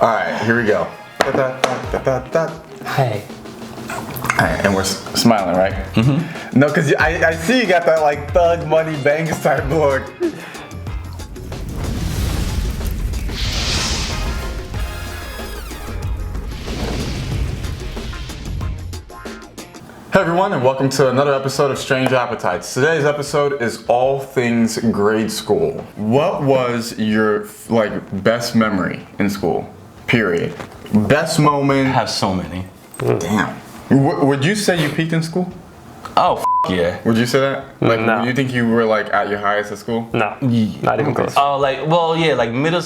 All right, here we go. Hey. All right, and we're smiling, right? Mm-hmm. No, because I see you got that like Thug Money Bangs type look. Hey everyone, and welcome to another episode of Strange Appetites. Today's episode is all things grade school. What was your best memory in school? Period. Best moment. I have so many. Damn. Would you say you peaked in school? Oh, yeah. Would you say that? Like, No. would you think you were like at your highest at school? No, not even close. Oh, middle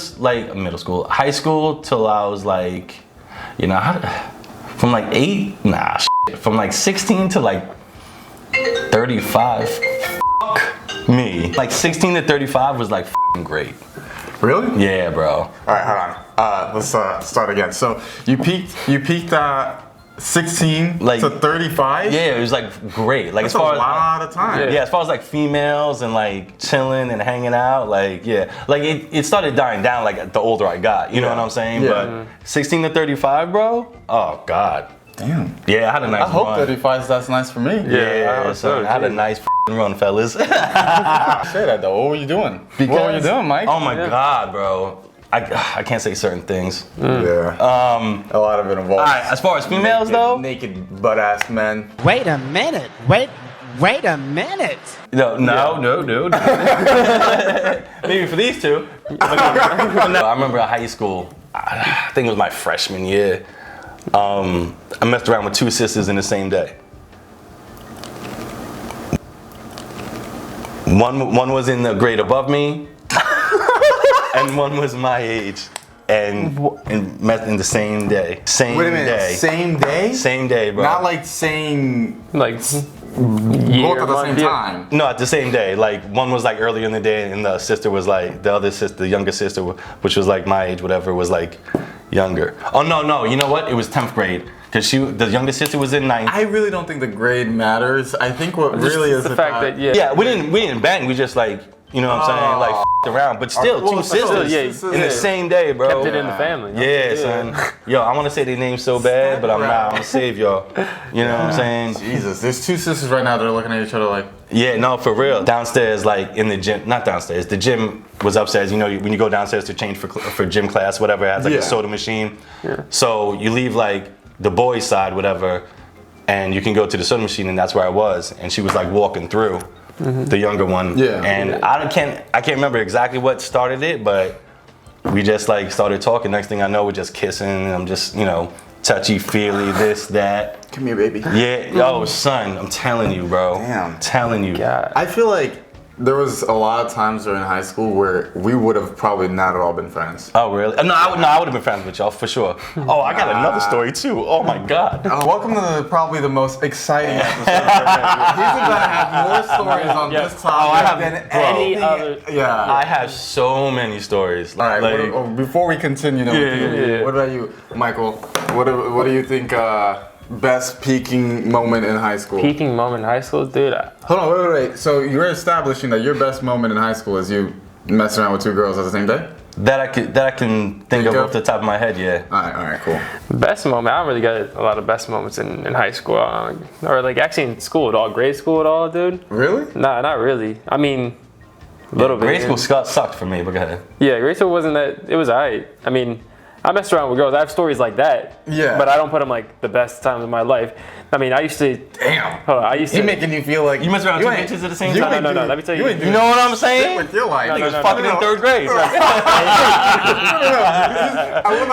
school, high school till I was like, from like 8, from like 16 to like 35. Me. Like 16 to 35 was like great. Really? Yeah, bro. All right, hold on. Let's start again. So you peaked at 16 to 35? Yeah, it was like great. Like That's as far a lot of time. Yeah, as far as like females and like chilling and hanging out, like it started dying down like the older I got. You know what I'm saying? Yeah. But 16 to 35, bro. Oh God. Damn. Yeah, I had a nice I hope run. 35 that's nice for me. Yeah, son, I had a nice run, fellas. Say that though. What were you doing? What were you doing, Mike? Oh my God, bro. I can't say certain things. Yeah. A lot of it involves. All right, as far as females though. Naked butt ass men. Wait a minute. Wait a minute. No. Maybe for these two. I remember in high school, I think it was my freshman year. I messed around with 2 sisters in the same day. One was in the grade above me, and one was my age, and met in the same day. Same Wait a minute. day. Same day? Same day, bro. Not like same. Like Both at the same time. No, at the same day. Like one was like earlier in the day, and the sister was like the younger sister, which was like my age, whatever, was like younger. Oh no, you know what? It was 10th grade because the younger sister was in 9th. I really don't think the grade matters. I think what really is the fact that Yeah, we didn't bang. We just like, you know what I'm saying, like f***ed around. But still, Well, 2 sisters in the same day, bro. kept it in the family. Yeah, son. Yo, I want to say their names so bad, but I'm not. I'm gonna save y'all. You know what I'm saying? Jesus, there's 2 sisters right now that are looking at each other like. Yeah, no, for real. Downstairs, like in the gym, not downstairs. The gym was upstairs. You know, when you go downstairs to change for gym class, whatever, it has like a soda machine. Yeah. So you leave like the boys' side, whatever, and you can go to the soda machine, and that's where I was. And she was like walking through. The younger one. Yeah. And I can't remember exactly what started it, but we just like started talking. Next thing I know, we're just kissing, and I'm just, touchy feely, this, that. Come here, baby. Yeah, yo, son, I'm telling you, bro. Damn. I'm telling you. God. I feel like there was a lot of times during high school where we would have probably not at all been friends. Oh, really? No, I would have been friends with y'all, for sure. Oh, I got another story, too. Oh, my God. Welcome to probably the most exciting episode of He's gonna have more stories on this topic than any other. Yeah. I have so many stories. All right, before we continue, what about you, Michael? What do you think best peaking moment in high school? Peaking moment in high school, dude. Hold on, wait. So you're establishing that your best moment in high school is you messing around with 2 girls at the same day? That I can think of off the top of my head, yeah. All right, cool. Best moment. I don't really got a lot of best moments in high school, or like actually in school at all, grade school at all, dude. Really? Nah, not really. I mean, a little bit. Grade school sucked for me, but go ahead. Yeah, grade school wasn't that. It was alright. I mean, I messed around with girls. I have stories like that. Yeah. But I don't put them like the best times of my life. I mean, I used to. Damn. Hold on, I used to. He making you feel like You mess around you with 2 ain't- bitches at the same you time? ain't No, do- let me tell you. ain't do You know what I'm saying? shit with your life. He was no, fucking in 3rd grade.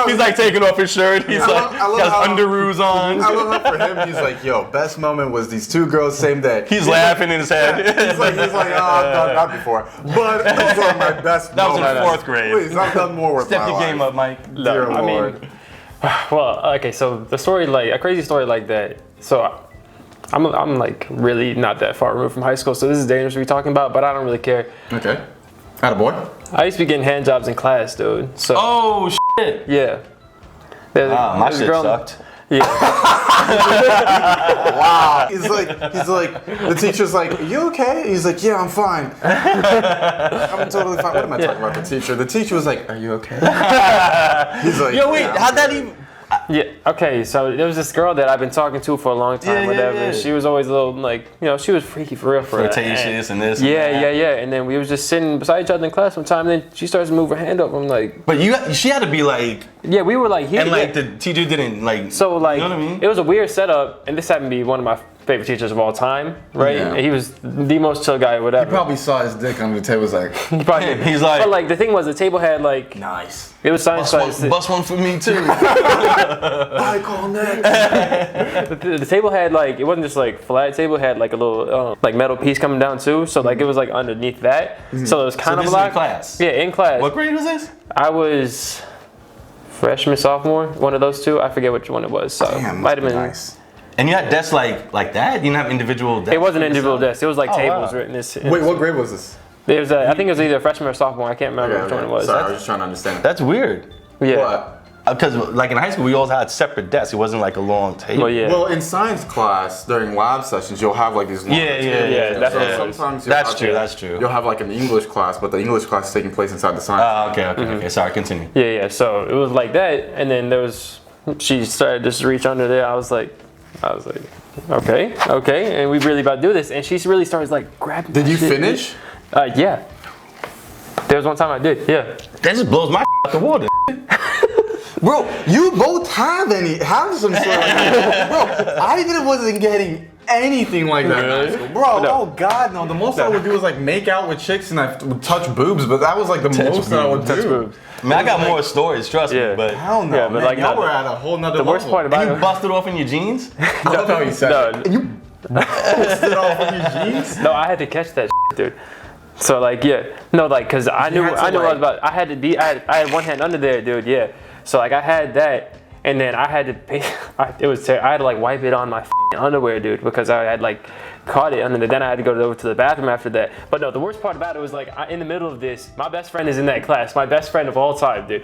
He's like taking off his shirt. He's I like love got how- his underoos on. I love how for him, he's like, yo, best moment was these 2 girls same day. He's laughing in his head. He's like, oh, I've done that before. But those are my best That was in moments. 4th grade. Please, I've done more with Step my your life. game up, Mike. Dear I mean, Lord. well, okay, so the story, like a crazy story like that. So I'm like really not that far removed from high school, so this is dangerous to be talking about, but I don't really care. Okay. Attaboy. I used to be getting hand jobs in class, dude. So Oh shit. yeah. Wow, my shit sucked. Yeah. Wow. He's like, the teacher's like, you okay? He's like, yeah, I'm fine. I'm totally fine. What am I talking about the teacher? The teacher was like, are you okay? He's like, Yo, wait, yeah, how'd that even? Yeah. Okay. So there was this girl that I've been talking to for a long time. Yeah, whatever. yeah. She was always a little like, she was freaky for real. Flirtatious and this. Yeah, and that. yeah. And then we was just sitting beside each other in class one time. And then she starts to move her hand up. I'm like, But she had to be like, yeah, we were like here. and like yeah. the teacher didn't like. So like, you know what I mean? it was a weird setup, and this happened to be one of my favorite teachers of all time, right? Yeah. And he was the most chill guy, whatever. Probably saw his dick under the table. Was like, He probably did. He's like- but like the thing was, the table had like, nice. it was science class. Bust one for me too. I call next. The table had like, it wasn't just like flat table, it had like a little like metal piece coming down too. So like it was like underneath that. So it was kind this of is in like class? Yeah, in class. What grade was this? I was freshman, sophomore, one of those two. I forget which one it was. So Damn, might have been. nice. And you had desks like that? You didn't have individual desks? It wasn't for individual yourself? desks. It was like Oh, tables wow. written this. Wait, what grade was this? It was I think it was either freshman or sophomore. I can't remember which one it was. Sorry, I was just trying to understand. That's weird. Yeah. What? Because like in high school, we all had separate desks. It wasn't like a long table. Well, yeah. Well, in science class during lab sessions, you'll have like these. Yeah, yeah, yeah, that's what it So was. sometimes you'll That's have- true, that's true. You'll have like an English class, but the English class is taking place inside the science. Okay. Sorry, continue. Yeah. So it was like that, and then she started just to reach under there. I was like, okay, and we really about to do this, and she really started like grabbing. Did my you shit. finish? Yeah. There was one time I did. Yeah. That just blows my out the water. Bro, you both have some sort of bro, I wasn't getting anything like that in high school. Bro, No. oh god, no. The most I would do was like make out with chicks and I would touch boobs, but that was like the most that I would Touch do. boobs. Man, I got more stories, trust Yeah. me. But Hell no, Yeah, but man. like, y'all no, were at a whole nother The worst level. part about you it. busted off in your jeans? I love how you said No. it. And you busted off with your jeans? No, I had to catch that dude. So like cause I knew had to, what I was like- about. I had one hand under there, dude. Yeah. So like I had that, and then I had to pay. I had to like wipe it on my underwear, dude, because I had like caught it under there. Then I had to go over to the bathroom after that. But no, the worst part about it was like in the middle of this, my best friend is in that class. My best friend of all time, dude.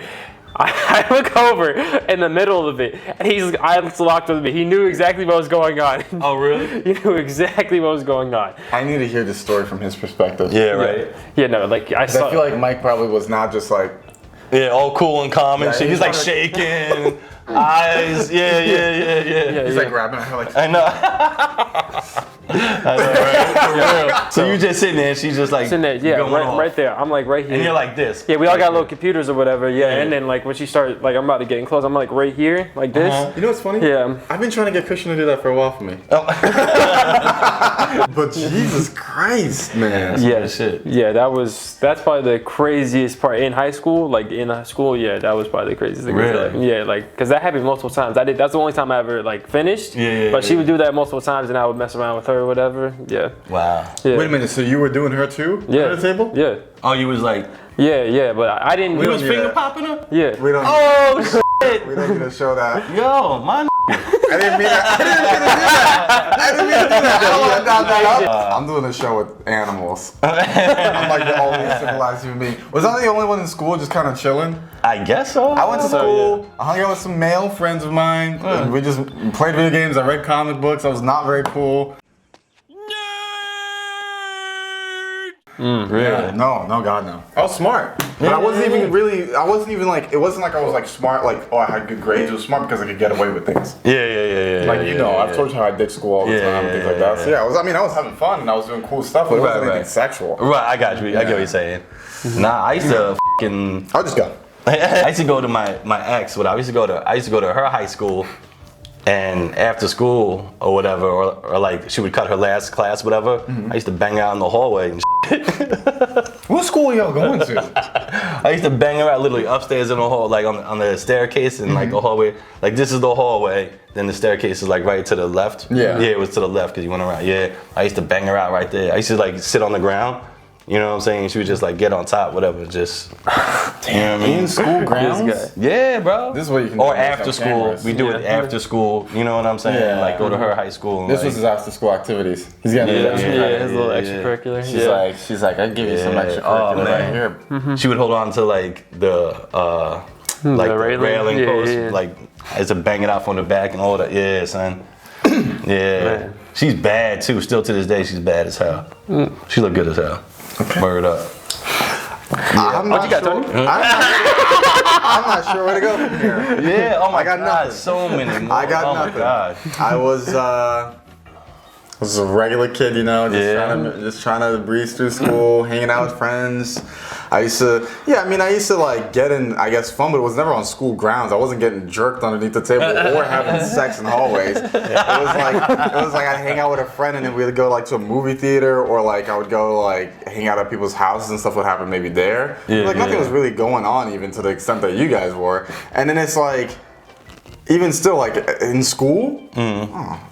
I look over in the middle of it, and he's eyes locked with me. He knew exactly what was going on. Oh, really? He knew exactly what was going on. I need to hear this story from his perspective. Yeah, right. Yeah, no, like I saw. I feel like Mike probably was not just like Yeah, all cool and calm and Yeah, shit. He's like he's shaking, eyes. Yeah. he's yeah. like grabbing her like I know. I know, right? So you just sitting there, and she's just like in there, yeah, going off. right there. I'm like right here. And you're like this. yeah, we all Like got this. little computers or whatever. Yeah, Yeah. and then like when she started, like I'm about to get in close, I'm like right here, like this. You know what's funny? Yeah. I've been trying to get Christian to do that for a while for me. But Jesus Christ, man. Yeah, shit. Yeah, that's probably the craziest part in high school. Like in high school, yeah, that was probably the craziest thing. Really? Yeah, like because that happened multiple times. That's the only time I ever like finished. Yeah, But she yeah. would do that multiple times, and I would mess around with her or whatever. Yeah. Wow. Yeah. Wait a minute, so you were doing her too? Yeah. At the table? Yeah. Oh, you was like, Yeah, but I didn't. you was need finger that. popping her? Yeah. We don't Oh shit! we don't need to show that. Yo, man. I didn't mean that. I didn't mean to do that. I don't want to dial that up. I'm doing a show with animals. I'm like the only civilized human being. Was I the only one in school just kind of chilling? I guess so. I went to school, I hung out with some male friends of mine, and we just played video games, I read comic books, I was not very cool. Really? Yeah, no, God, no. I was smart, but I wasn't even like, it wasn't like I was like smart, like, oh, I had good grades. It was smart because I could get away with things. Yeah. Like, I've told you how I ditched school all the Yeah, time and things like that. So yeah, I was having fun and I was doing cool stuff, but it wasn't anything sexual. Right, I got you. I get what you're saying. Nah, I used to fucking. I'll just go. I used to go to my ex. I used to go to her high school, and after school or whatever, or like she would cut her last class, whatever. I used to bang out in the hallway and What school are y'all going to? I used to bang her out literally upstairs in the hall, like on the staircase and like the hallway. Like this is the hallway, then the staircase is like right to the left. Yeah. Yeah, it was to the left because you went around. Yeah, I used to bang her out right there. I used to like sit on the ground. You know what I'm saying? She would just like get on top, whatever, just. Damn, in school grounds? Yeah, bro. This is what you can Or do. after There's no school. cameras. We do it Yeah. after school. You know what I'm saying? Yeah. Like go to her high school. And This like, was his after school activities. He's getting his Yeah, extra yeah, credit. his little yeah. extracurricular. She's like, I give you some Yeah. extra Oh, curricular man. right here. She would hold on to like the like the railing? railing Yeah, post, yeah. like as to bang it off on the back and all that. Yeah, son. Yeah, Man. she's bad too. Still to this day, she's bad as hell. She look good as hell. Word up. I'm What you got, Tony? I'm not sure where to go from here. Yeah. Oh my I got God. nothing. So many. More. I got oh nothing. my God. I was a regular kid, you know, Yeah. just trying to breeze through school, hanging out with friends. I used to like get in, I guess, fun, but it was never on school grounds. I wasn't getting jerked underneath the table or having sex in hallways. It was like I'd hang out with a friend and then we'd go like to a movie theater, or like I would go like hang out at people's houses and stuff would happen maybe there. Yeah, like nothing yeah. was really going on even to the extent that you guys were. And then it's like, even still, like in school,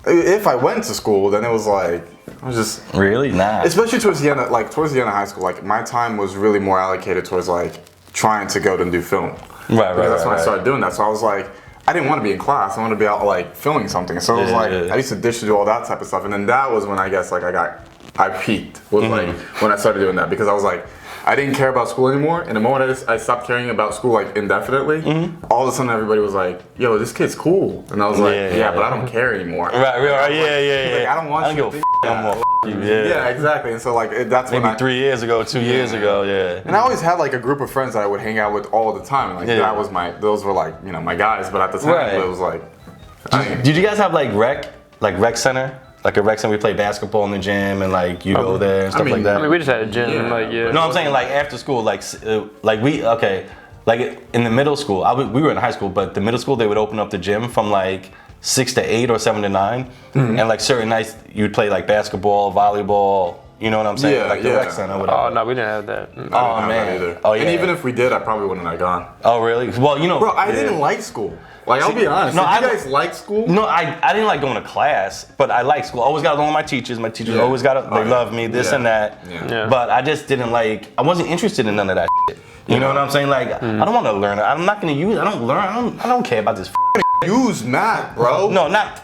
if I went to school, then it was like I was just Really? Nah. especially towards the end of high school. Like my time was really more allocated towards like trying to go to do film. Right. Because that's when I right. started doing that. So I was like, I didn't want to be in class. I wanted to be out like filming something. So it was Yeah, like yeah. I used to dish to do all that type of stuff. And then that was when I guess like I peaked. Was like when I started doing that, because I was like, I didn't care about school anymore. And the moment I stopped caring about school like indefinitely, all of a sudden everybody was like, "Yo, this kid's cool," and I was like, Yeah, "Yeah, yeah. but I don't care anymore." Right. Yeah. Like, I don't want I you don't to give a think no more. You. Yeah. Yeah, exactly. And so like that's when Maybe 3 years ago, 2 years ago. Yeah. And I always had like a group of friends that I would hang out with all the time. And, like Yeah. that was those were like, you know, my guys. But at the time, Right. it was like, Did you guys have like rec center? Like a rec center, we play basketball in the gym and like you go there and stuff mean, like that. I mean, we just had a gym. Yeah. Like, yeah. No, I'm saying like after school, like like in the middle school. We were in high school, but the middle school they would open up the gym from like 6 to 8 or 7 to 9, and like certain nights you'd play like basketball, volleyball. You know what I'm saying? Yeah, like the yeah. rec center, whatever. Oh no, we didn't have that. I didn't Oh, have man. that either. Oh, yeah. And even if we did, I probably wouldn't have gone. Oh really? Well, you know, Bro, I yeah. didn't like school. Like I'll be honest. no, Did you I- guys like school? No, I didn't like going to class, but I liked school. Always got along with my teachers. My teachers Yeah. always got Oh, they yeah. loved me, this Yeah. and that. Yeah. Yeah. But I just didn't like. I wasn't interested in none of that shit. You know what I'm saying? Like I don't want to learn it. I'm not gonna use. I don't learn. I don't care about this. Use math, bro. No, not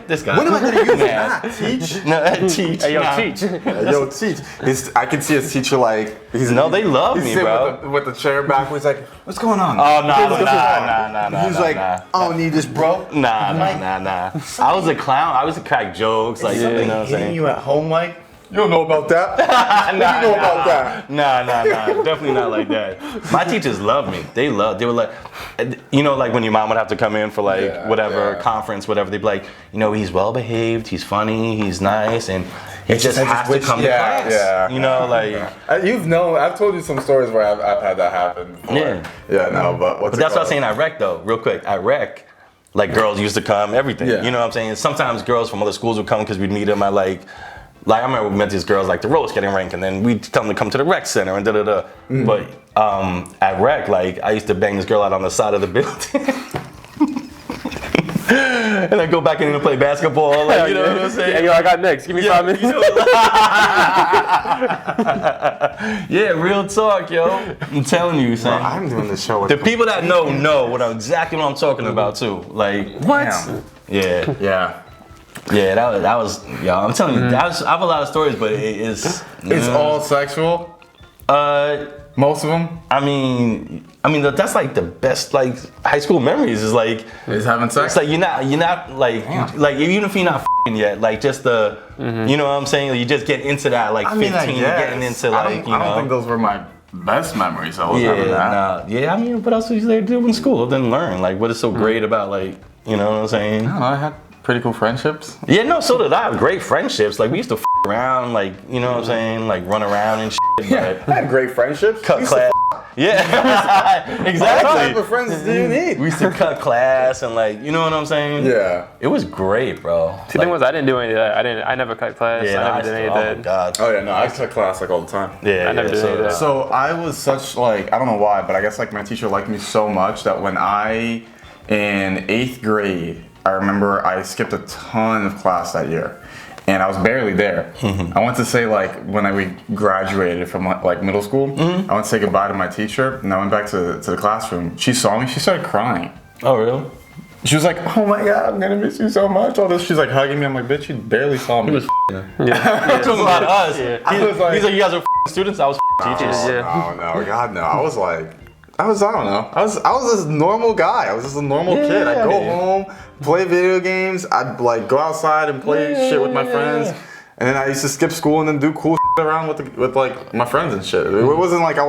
this guy. When am I gonna use Math. math? Teach. No, teach. Hey, yo, nah. teach. Yo, teach. I can see his teacher like. No, they love he's me, sitting bro. With the chair backwards, like, what's going on? Oh, nah. He's like, I don't need this, bro. Nah. I was a clown. I was to crack jokes, like you know what I'm saying. you at home, like, you don't know about that. Nah, you know about that? Nah. Definitely not like that. My teachers loved me. They were like, you know, like when your mom would have to come in for like Yeah, whatever yeah. conference, whatever. They'd be like, you know, he's well behaved, he's funny, he's nice, and he just has to come to class. Yeah. You know, like. I've told you some stories where I've had that happen before. Yeah. Yeah, no, but what's But that's what I'm saying. At rec though, real quick. At rec, like girls used to come, everything. Yeah. You know what I'm saying? Sometimes girls from other schools would come because we'd meet them at like I remember we met these girls like the roller skating rink, and then we'd tell them to come to the rec center and da. But at rec, like I used to bang this girl out on the side of the building. And I go back in and play basketball, like, you know what I'm saying? Hey, yo, I got next. Give me 5 minutes. Yeah, real talk, yo. I'm telling you, son. I'm doing this show with The people that know exactly what I'm talking about too. Like what? Damn. Yeah, Yeah. that was. Yo, I'm telling you, I have a lot of stories, but it's All sexual? Most of them? I mean, that's like the best like high school memories. Is like Is having sex? it's like you're not like even if you're not f***ing yet, like just the you know what I'm saying. You just get into that like 15, getting into like I don't think those were my best memories. I was having that. I mean, what else was there to do in school? Then learn like what is so great about like you know what I'm saying. I don't know, I had pretty cool friendships. Yeah, no, so did I. Great friendships. Like we used to f around, like you know what I'm saying, like run around and shit. I had great friendships. Cut We used to class. Yeah, What type exactly. of friends do you need? We used to cut class and like you know what I'm saying. Yeah. It was great, bro. The thing was, I didn't do any of that. I never cut class. Yeah, I never did any of oh my that. god. Oh yeah, no, I took class like all the time. Yeah, I never did any of that. So I was such like, I don't know why, but I guess like my teacher liked me so much that when in 8th grade, I remember I skipped a ton of class that year. And I was barely there. I went to say like when we graduated from like middle school, I went to say goodbye to my teacher, and I went back to the classroom. She saw me, she started crying. Oh really? She was like, "Oh my God, I'm gonna miss you so much." All this, she's like hugging me. I'm like, "Bitch, you barely saw me." Talking about us. Yeah. I was like, He's like, you guys are students. I was teachers. Yeah. No, God, no. I was like, I don't know. I was this normal guy. I was just a normal kid. I'd go home, play video games. I'd like go outside and play shit with my friends. And then I used to skip school and then do cool shit around with like my friends and shit. It wasn't like I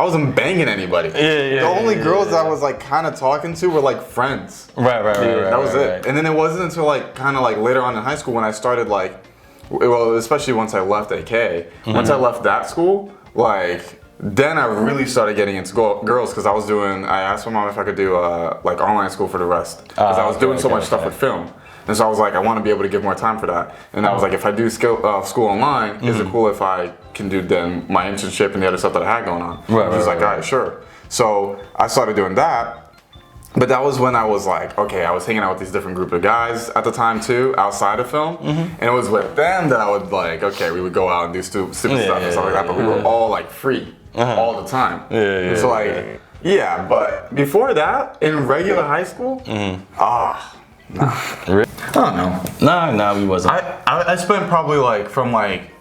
wasn't banging anybody. The only girls that I was like kind of talking to were like friends. Right. That was it. And then it wasn't until like kind of like later on in high school when I started like, well, especially once I left AK. Once I left that school, like then I really started getting into girls because I asked my mom if I could do like online school for the rest because I was doing so much stuff with film. And so I was like, I want to be able to give more time for that. And I was like, if I do school online, is it cool if I can do then my internship and the other stuff that I had going on? She was like, all right, sure. So I started doing that. But that was when I was like, okay, I was hanging out with these different group of guys at the time too, outside of film. And it was with them that I would like, okay, we would go out and do stupid stuff and stuff like that. But we were all like free all the time. So like, but before that, in regular high school, nah. I don't know. Nah, we wasn't. I spent probably like from like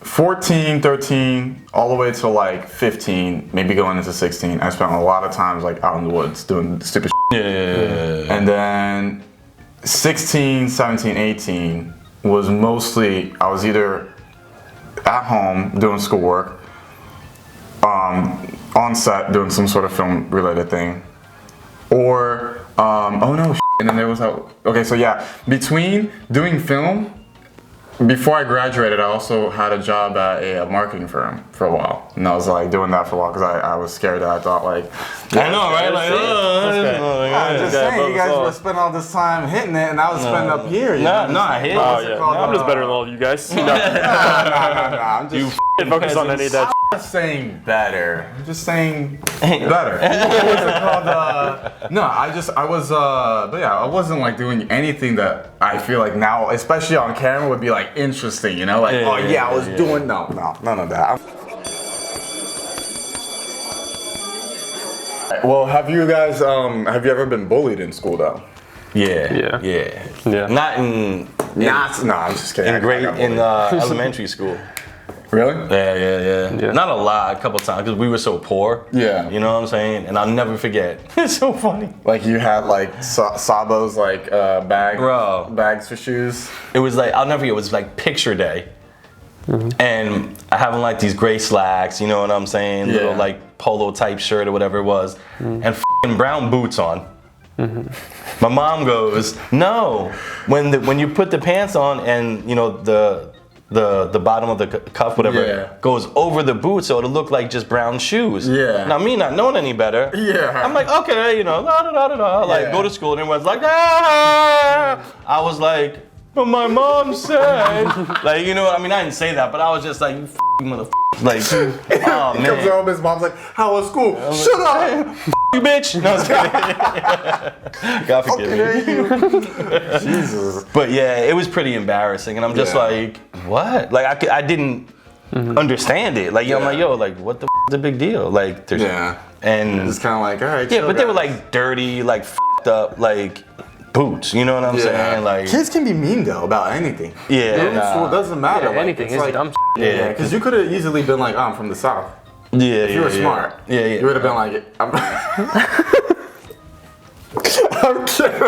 14, 13, all the way to like 15, maybe going into 16. I spent a lot of times like out in the woods doing stupid shit. And then 16, 17, 18 was mostly, I was either at home doing schoolwork, on set doing some sort of film related thing, or and then there was between doing film, before I graduated, I also had a job at a marketing firm for a while, and I was like doing that for a while because I was scared that I thought like, I know, right? Like, I'm just saying, you guys were spending all this time hitting it, and I was spending up here. I hate it. I'm just better than all of you guys. Nah, I'm just focus on any of that. I'm not saying better. I'm just saying better. What's it called? I wasn't like doing anything that I feel like now, especially on camera, would be like interesting, you know? Like, I was doing, none of that. Well, have you guys, have you ever been bullied in school though? Yeah. Not in. No, I'm just kidding. In elementary school. Really? Yeah. Not a lot, a couple times, because we were so poor. Yeah. You know what I'm saying? And I'll never forget. It's so funny. Like you had like Sabo's like bags for shoes. It was like, I'll never forget, it was like picture day. And I have like these gray slacks, you know what I'm saying? Little like polo type shirt or whatever it was. And f***ing brown boots on. My mom goes, no, when you put the pants on and you know the bottom of the cuff, whatever, goes over the boot, so it'll look like just brown shoes. Now me not knowing any better, I'm like, okay, you know, like go to school, and everyone's like, ah. I was like, but my mom said, like, you know, I mean, I didn't say that, but I was just like, you f***ing motherfucker, like, oh man. He comes home, his mom's like, how was school? Shut up, you bitch. No, I was kidding. God forgive me. Jesus. But yeah, it was pretty embarrassing, and I'm just like, what? Like I didn't understand it. Like I'm like, yo, like what the is the big deal? Like there's and it's kind of like, all right. But they were like dirty, like f***ed up, like boots. You know what I'm saying? Like kids can be mean though about anything. So it doesn't matter. Like, anything is like, dumb. Because you could have easily been like, oh, I'm from the South. If you were smart, you would have been like, I'm kidding.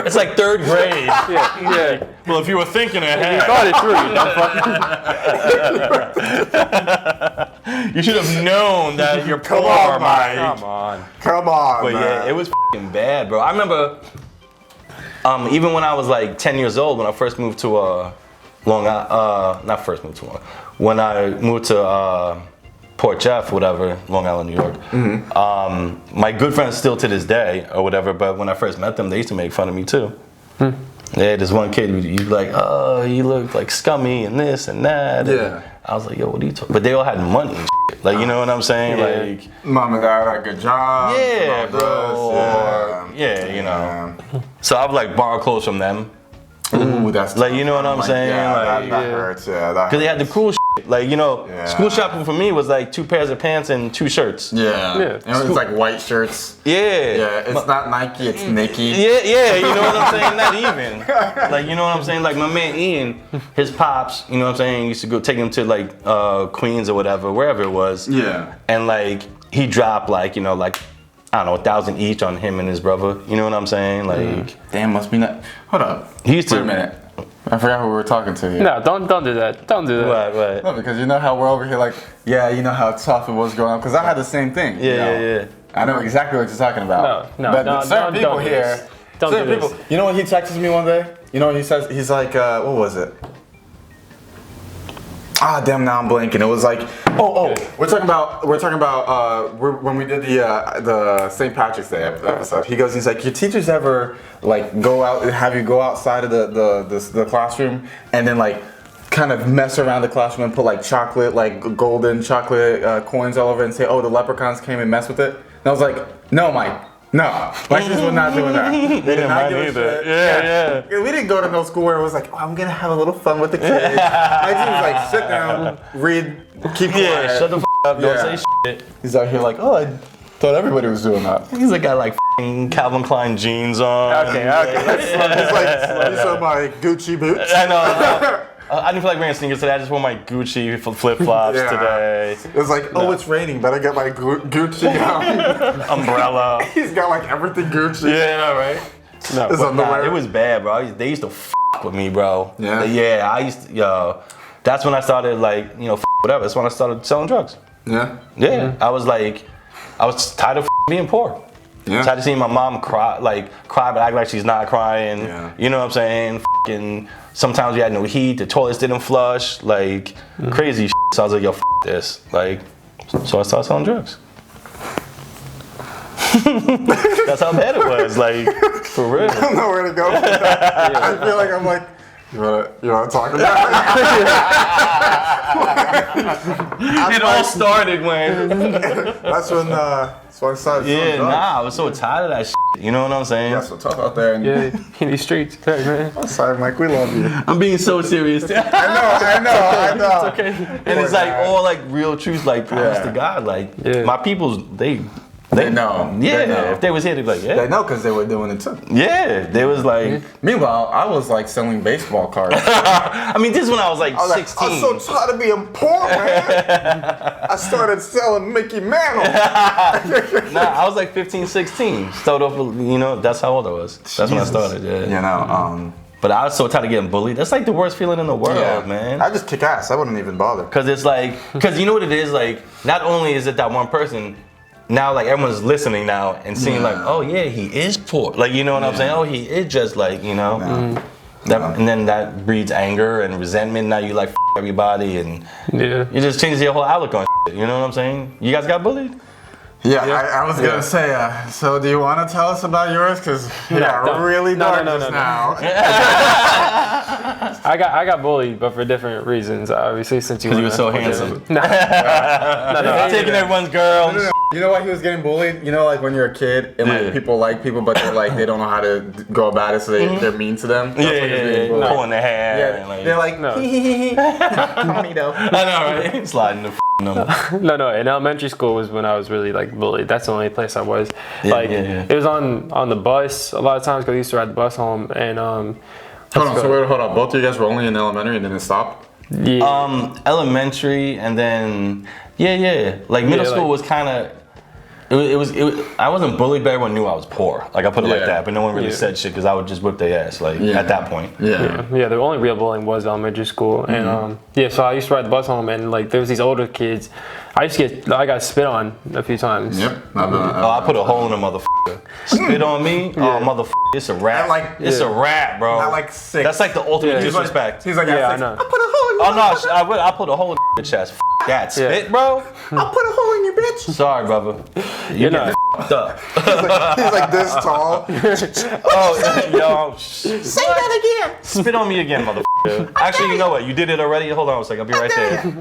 It's like third grade. Yeah. Well, if you were thinking ahead, You thought it through. you should have known that you're poor, on, Mike. Come on. But man. it was f***ing bad, bro. I remember, even when I was like 10 years old, when I first moved to when I moved to Port Jeff, whatever, Long Island, New York. My good friends still to this day, or whatever, but when I first met them, they used to make fun of me too. Yeah, there's one kid, you'd be like, oh, you look like scummy and this and that. And I was like, yo, what are you talking? But they all had money and shit. Like, you know what I'm saying? Like, mom and dad had a good job. Yeah, bro. You know. So I would like borrow clothes from them. Ooh, that's like, you know what I'm saying? That hurts. Yeah, that because they had the cool shit. Like, you know, school shopping for me was like 2 pairs of pants and 2 shirts. And it was like white shirts. It's not Nike, it's Nikki. You know what I'm saying? Not even. Like, you know what I'm saying? Like my man Ian, his pops, you know what I'm saying, used to go take him to like Queens or whatever, wherever it was. And like he dropped like, you know, like, I don't know, 1,000 each on him and his brother. You know what I'm saying? Like, Damn, must be not. Hold up. he used to. Wait a minute. I forgot who we were talking to here. No, don't do that. Don't do that. What? No, because you know how we're over here like, yeah, you know how tough it was growing up. Because I had the same thing. you know? Yeah. I know exactly what you're talking about. No, but no, certain don't people do here. this. Don't certain do this. people. You know what he texted me one day? You know what he says? He's like, what was it? Ah, damn! Now I'm blanking. It was like, we're talking about when we did the St. Patrick's Day episode. He goes, he's like, your teachers ever like go out, have you go outside of the classroom and then like kind of mess around the classroom and put like chocolate, like golden chocolate coins all over it and say, oh, the leprechauns came and messed with it? And I was like, no, Mike. No, like this was not doing that. They did not give a shit. Yeah. We didn't go to no school where it was like, oh, I'm gonna have a little fun with the kids. I just was like, sit down, read, keep quiet. Yeah, shut the up, don't Yeah. say shit. He's out here like, oh, I thought everybody was doing that. He's like got like f***ing Calvin Klein jeans on. Okay. Let's slow It's like, these are my Gucci boots. I know. I didn't feel like wearing sneakers today. I just wore my Gucci flip-flops Yeah. today. It's like, oh, it's raining, better get my Gucci Umbrella. He's got like everything Gucci. Yeah, right. No, His but underwear. it was bad, bro. They used to f with me, bro. Yeah? Yeah, I used to, yo. That's when I started like, you know, f whatever. That's when I started selling drugs. Yeah. Yeah, I was tired of being poor. Yeah. Tired of seeing my mom cry but act like she's not crying. Yeah. You know what I'm saying? F***ing, sometimes we had no heat, the toilets didn't flush, like crazy shit. So I was like, yo, f this. Like, so I started selling drugs. That's how bad it was, like, for real. I don't know where to go with that. I feel like I'm like, you wanna talk about it? It all started when. That's when I started selling Yeah, drugs. I was so tired of that shit. You know what I'm saying? Yeah, so tough out there. And Yeah, in these streets, hey, man. sorry, Mike, we love you. I'm being so serious. I know. Okay. And it's like all like real truth, like promise Yeah. to God, like Yeah. my people's they know. Yeah, They know. if they was here, they'd be like, They yeah, know because they were doing it too. yeah. They was like, Meanwhile, I was like selling baseball cards. I mean, this is when I was like I was like, 16. I'm so tired of being poor, man. I started selling Mickey Mantle. Nah, I was like 15, 16. Started off, you know, that's how old I was. That's when I started. Yeah. You know, But I was so tired of getting bullied. That's like the worst feeling in the world, man. I just kick ass. I wouldn't even bother. Cause it's like, cause you know what it is. Like, not only is it that one person. Now, like everyone's listening now and seeing, like, oh yeah, he is poor. Like, you know what I'm saying? Oh, he is just like, you know. And then that breeds anger and resentment. Now you like f everybody, and Yeah. it just changes your whole outlook on shit. You know what I'm saying? You guys got bullied? Yeah, I was gonna say. So, do you want to tell us about yours? Because don't. really No, dark no, just no. now. I got bullied, but for different reasons. Obviously, since you were so handsome. No. Taking everyone's girls. You know why he was getting bullied? You know, like when you're a kid and Yeah. like people like people, but they're like they don't know how to go about it, so they're mean to them. That's when he's being bullied. Pulling their hair. Yeah, and, like, they're like, No. funny though. I know, right? Sliding the number. No. In elementary school was when I was really like bullied. That's the only place I was. Yeah. It was on the bus a lot of times because I used to ride the bus home and Hold on, so wait, hold on. Both of you guys were only in elementary and didn't stop? yeah. Elementary and then like middle Yeah, school like- was kind of it was I wasn't bullied, but everyone knew I was poor. Like I put it like Yeah. that, but no one really Yeah. said shit because I would just whip their ass like Yeah. at that point. Yeah. Yeah, the only real bullying was elementary school, and so I used to ride the bus home, and like there was these older kids. I got spit on a few times. Yep. Oh, I put a hole in a motherfucker. Spit on me? Oh, motherfucker, it's a rap. At, like- It's a rap, bro. At, like, 6. That's like the ultimate Yeah. disrespect. He's like, Yeah, at I 6, know. I put a hole in Oh your no, I put a hole in the chest. F that spit, bro. I'll put a hole in your bitch. Sorry, brother. You know. Fucked up. He's like this tall. Oh, yo, Say that again. spit on me again, motherfucker. Actually, you know what? You did it already. Hold on a second. I'll be right there. He's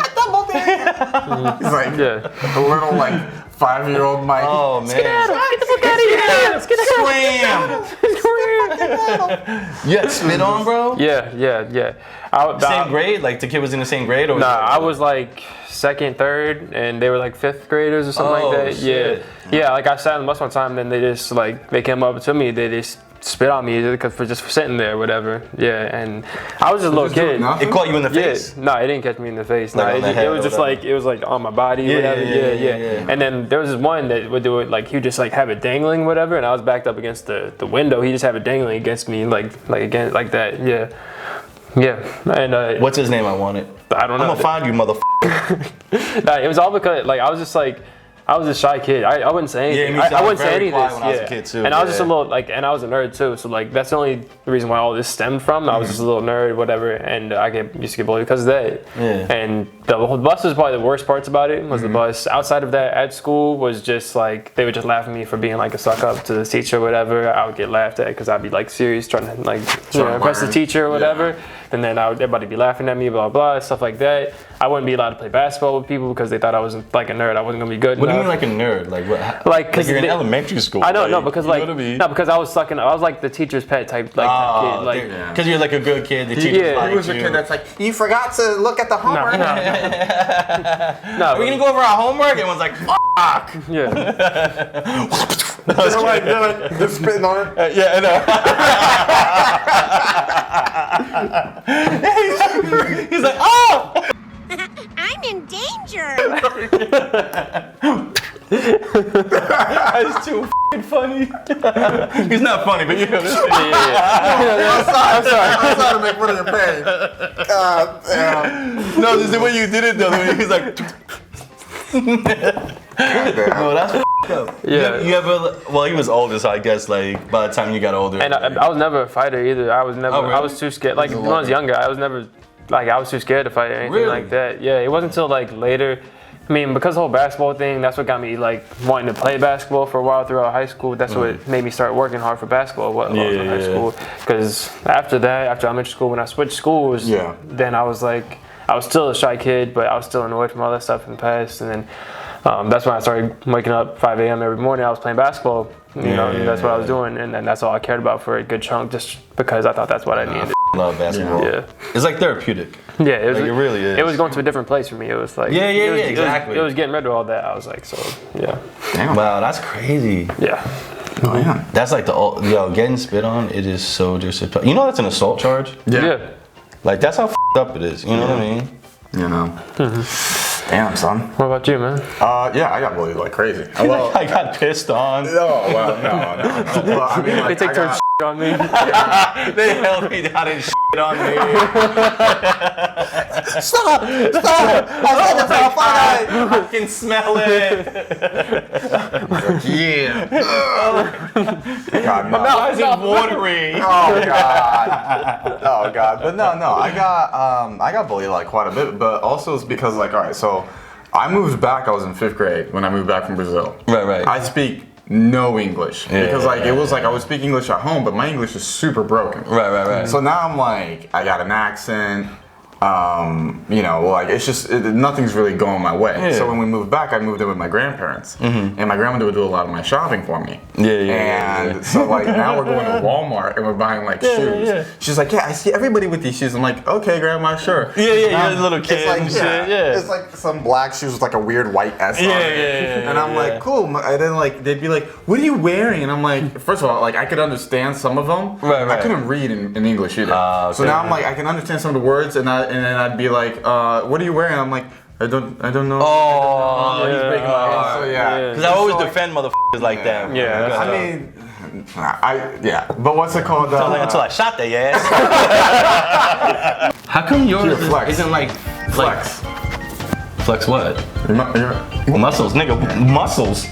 like Yeah. a little like 5-year-old Mike. Oh man. Get the fuck out of here! Scram! You had spit on, bro? Yeah. Same grade? Like the kid was in the same grade? Or Nah, I was like second, third, and they were like fifth graders or something Oh, like that. shit. Yeah. Like I sat on the bus one time, and then they just like they came up to me. They just spit on me because for just sitting there, or whatever. Yeah, and I was just a little Just doing kid. nothing? It caught you in the face. Yeah, no, it didn't catch me in the face. Like No, on the it head was or just whatever. like it was like on my body, whatever. Yeah. And then there was this one that would do it like he would just like have it dangling, whatever, and I was backed up against the window. He just have it dangling against me, like again like that. Yeah. And What's his name? I want it. I don't know. I'm gonna find you, motherfucker. Nah, it was all because like I was just like I was a shy kid. I wouldn't say anything. Yeah, me too. I I was wouldn't say very any of quiet this. when I was a kid, too. And I was just a Yeah. little like, and I was a nerd too. So like that's the only reason why all this stemmed from. I was just a little nerd, whatever, and used to get bullied because of that. Yeah. And the whole bus was probably the worst parts about it. Was the bus. Outside of that, at school was just like they would just laugh at me for being like a suck up to the teacher or whatever. I would get laughed at because I'd be like serious, trying to like impress the learn. teacher or whatever. Yeah. And then everybody be laughing at me, blah blah, stuff like that. I wouldn't be allowed to play basketball with people because they thought I was like a nerd. I wasn't gonna be good What do you enough. mean like a nerd? Like what? Like, 'cause you're in they- elementary school. I know, like, no, because you know like, what I mean? no, because I was sucking. I was like the teacher's pet type, like type kid, like. because you're like a good kid. The teacher Yeah. liked He was a you. kid that's like, you forgot to look at the No, homework. no, no. Are we gonna go over our homework? And everyone's like, fuck. Yeah, They're like, just spitting on it. Yeah, I know. He's like, oh. I'm in danger. That's too f***ing funny. He's not funny, but you know. I'm sorry to make fun of your pain. God damn. No, this is the way you did it though. The way he's like, no, that's f***ed up. Yeah. You ever? Well, he was older, so I guess like by the time you got older. and I was never a fighter either. I was never. Oh, really? I was too scared. Like when I was younger, I was never. Like I was too scared to fight or anything Really? like that. Yeah, it wasn't until like later. I mean, because the whole basketball thing, that's what got me like wanting to play basketball for a while throughout high school. That's what made me start working hard for basketball while I was in high Yeah. school. Because after that, after elementary school, when I switched schools, Yeah. then I was like, I was still a shy kid, but I was still annoyed from all that stuff in the past. And then that's when I started waking up 5 a.m. every morning. I was playing basketball, you know, and that's what I was doing. And then that's all I cared about for a good chunk, just because I thought that's what I needed. love basketball. Yeah. It's like therapeutic. Yeah, it was. Like, it really is. It was going to a different place for me. It was like. Yeah, it was, exactly. It was getting rid of all that. I was like, so yeah, Wow, that's crazy. yeah. Oh, yeah. That's like getting spit on. It is so disrespectful. You know that's an assault charge. Yeah. Like that's how f***ed up it is. You know what I mean? You know. Damn, son. What about you, man? Yeah, I got bullied like crazy. Well, I got pissed on. oh, well, no. Well, I mean, like, They take I turns got- on me. They held me down and shit on me. Stop! I said it's all fine. I can smell it. Yeah. God, no. Why is it watery? Oh god. Oh god. But no. I got bullied like quite a bit, but also it's because like, all right, so I moved back. I was in 5th grade when I moved back from Brazil. Right. I speak no English because like it was like I would speak English at home, but my English is super broken. Right. So now I'm like, I got an accent. You know, like it's just nothing's really going my way. Yeah. So when we moved back, I moved in with my grandparents, and my grandmother would do a lot of my shopping for me. And so like now we're going to Walmart and we're buying like shoes. yeah. She's like, yeah, I see everybody with these shoes. I'm like, okay, grandma, sure. Yeah, Now, you're a little kid it's like, and shit, yeah. It's like some black shoes with like a weird white S on it. Yeah, And I'm like, cool. And then like they'd be like, what are you wearing? And I'm like, first of all, like I could understand some of them. Right. I couldn't read in English either. So okay. now I'm like, I can understand some of the words, and then I'd be like, what are you wearing? I'm like, I don't know. Oh, he's breaking my heart. So yeah. Because I always So, like, defend motherfuckers like that. Yeah, that's I mean, but what's it called? Until I shot their ass. How come yours flex. isn't like flex. flex what? You're- Muscles, nigga. Muscles.